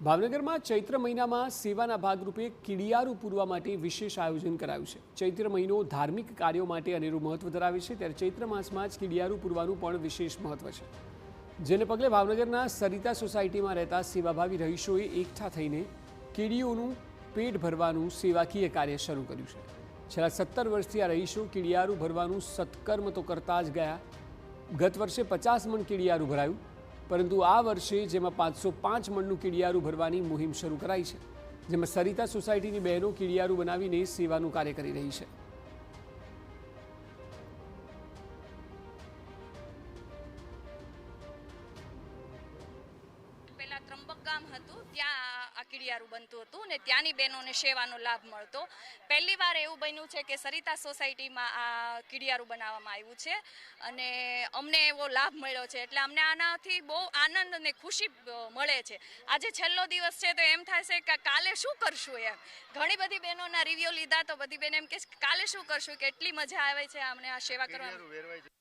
ભાવનગરમાં ચૈત્ર મહિનામાં સેવાના ભાગરૂપે કીડિયારું પૂરવા માટે વિશેષ આયોજન કરાયું છે। ચૈત્ર મહિનો ધાર્મિક કાર્યો માટે અનેરું મહત્વ ધરાવે છે, ત્યારે ચૈત્ર માસમાં જ કીડિયારું પૂરવાનું પણ વિશેષ મહત્વ છે, જેને પગલે ભાવનગરના સરિતા સોસાયટીમાં રહેતા સેવાભાવી રહીશોએ એકઠા થઈને કીડીઓનું પેટ ભરવાનું સેવાકીય કાર્ય શરૂ કર્યું છે। છેલ્લા 17 વર્ષથી આ રહીશો કીડિયારું ભરવાનું સત્કર્મ તો કરતા જ ગયા। ગત વર્ષે 50 મણ કીડિયારું ભરાયું, પરંતુ આ વર્ષે જેમાં 505 મણનું કીડિયારું ભરવાની મુહિમ શરૂ કરાઈ છે, જેમાં સરિતા સોસાયટીની બહેનો કીડિયારું બનાવીને સેવાનું કાર્ય કરી રહી છે। પહેલા ત્રંબક ગામ હતું, ત્યાં આ કીડિયારું બનતું હતું ને ત્યાંની બહેનોને સેવાનો લાભ મળતો। પહેલી વાર એવું બન્યું છે કે સરિતા સોસાયટીમાં આ કીડિયારું બનાવવામાં આવ્યું છે અને અમને એવો લાભ મળ્યો છે, એટલે અમને આનાથી બહુ આનંદ અને ખુશી મળે છે। આજે છેલ્લો દિવસ છે તો એમ થાય છે કે કાલે શું કરશું એમ। ઘણી બધી બહેનોના રિવ્યુ લીધા તો બધી બહેન એમ કે કાલે શું કરશું, કે એટલી મજા આવે છે અમને આ સેવા કરવાની।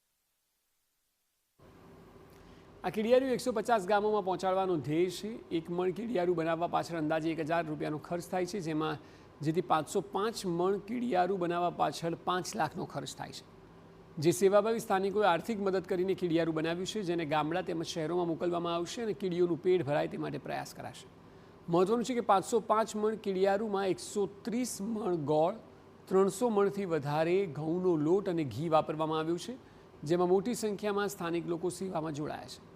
આ કીડિયારું 150 ગામોમાં પહોંચાડવાનો ધ્યેય છે। એક મણ કીડિયારું બનાવવા પાછળ અંદાજે 1000 રૂપિયાનો ખર્ચ થાય છે, જેમાં જેથી 505 મણ કીડિયારું બનાવવા પાછળ 5 લાખનો ખર્ચ થાય છે, જે સેવાભાવી સ્થાનિકોએ આર્થિક મદદ કરીને કીડિયારું બનાવ્યું છે, જેને ગામડા તેમજ શહેરોમાં મોકલવામાં આવશે અને કીડીઓનું પેટ ભરાય તે માટે પ્રયાસ કરાશે। મહત્વનું છે કે 505 મણ કીડિયારુંમાં 130 મણ ગોળ, 300 મણથી વધારે ઘઉંનો લોટ અને ઘી વાપરવામાં આવ્યું છે, જેમાં મોટી સંખ્યામાં સ્થાનિક લોકો સેવામાં જોડાયા છે।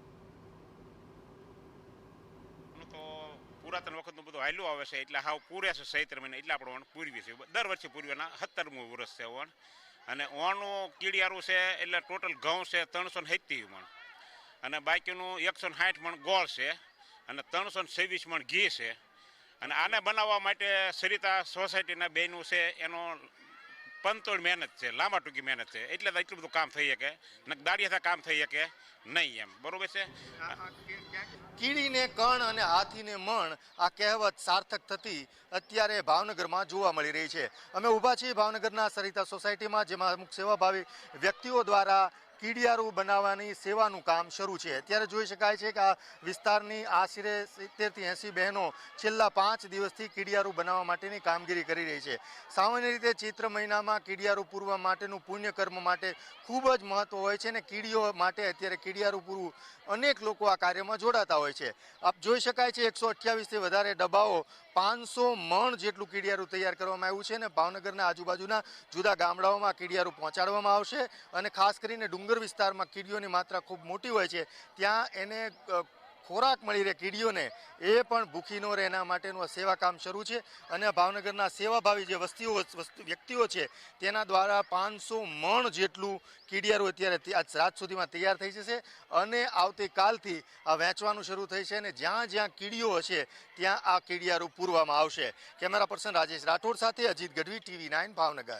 પુરાતન વખતનું બધું હાલ્યું આવે છે, એટલે હાવ પૂરે છે ચૈત્ર મહિના, એટલે આપણે પૂરવી છે। દર વર્ષે પૂરવાના 17મું વર્ષ છે ઓણ, અને ઓણનું કીડિયારું છે એટલે ટોટલ ઘઉં છે 370 મણ, અને બાકીનું 160 મણ ગોળ છે અને 326 મણ ઘી છે। અને આને બનાવવા માટે સરિતા સોસાયટીના બહેનો છે, એનો પંતોડ મહેનત છે, લાંબા ટૂંકી મહેનત છે, એટલે તો એટલું બધું કામ થઈ શકે, દાડિયાથી કામ થઈ શકે નહીં એમ, બરોબર છે। કીડીને કણ અને હાથીને મણ, આ કહેવત સાર્થક થતી અત્યારે ભાવનગરમાં જોવા મળી રહી છે। અમે ઊભા છીએ ભાવનગરના સરિતા સોસાયટીમાં, જેમાં અમુક સેવાભાવી વ્યક્તિઓ દ્વારા કીડિયારું બનાવવાની સેવાનું કામ શરૂ છે। અત્યારે જોઈ શકાય છે કે આ વિસ્તારની આશરે 70 થી 80 બહેનો છેલ્લા 5 દિવસથી કીડિયારું બનાવવા માટેની કામગીરી કરી રહી છે। સામાન્ય રીતે ચૈત્ર મહિનામાં કીડિયારું પૂરવા માટેનું પુણ્યકર્મ માટે ખૂબ જ મહત્વ હોય છે, અને કીડીઓ માટે અત્યારે કીડિયારું પૂરવું અનેક લોકો આ કાર્યમાં જોડાતા હોય છે। આપ જોઈ શકાય છે 128થી વધારે ડબ્બાઓ 500 મણ જેટલું કીડિયારું તૈયાર કરવામાં આવ્યું છે, અને ભાવનગરના આજુબાજુના જુદા ગામડાઓમાં કીડિયારું પહોંચાડવામાં આવશે। અને ખાસ કરીને ડુંગર વિસ્તારમાં કીડીઓની માત્રા ખૂબ મોટી હોય છે, ત્યાં એને ખોરાક મળી રહે કીડીઓને, એ પણ ભૂખી ન રહે એના માટેનું સેવા કામ શરૂ છે। અને ભાવનગરના સેવાભાવી જે વ્યક્તિઓ છે તેના દ્વારા 500 મણ જેટલું કીડિયારું અત્યારે આજ રાત સુધીમાં તૈયાર થઈ જશે, અને આવતીકાલથી આ વેચવાનું શરૂ થઈ છે, અને જ્યાં જ્યાં કીડીઓ હશે ત્યાં આ કીડિયારું પૂરવામાં આવશે। કેમેરા પર્સન રાજેશ રાઠોડ સાથે અજીત ગઢવી, TV9 ભાવનગર।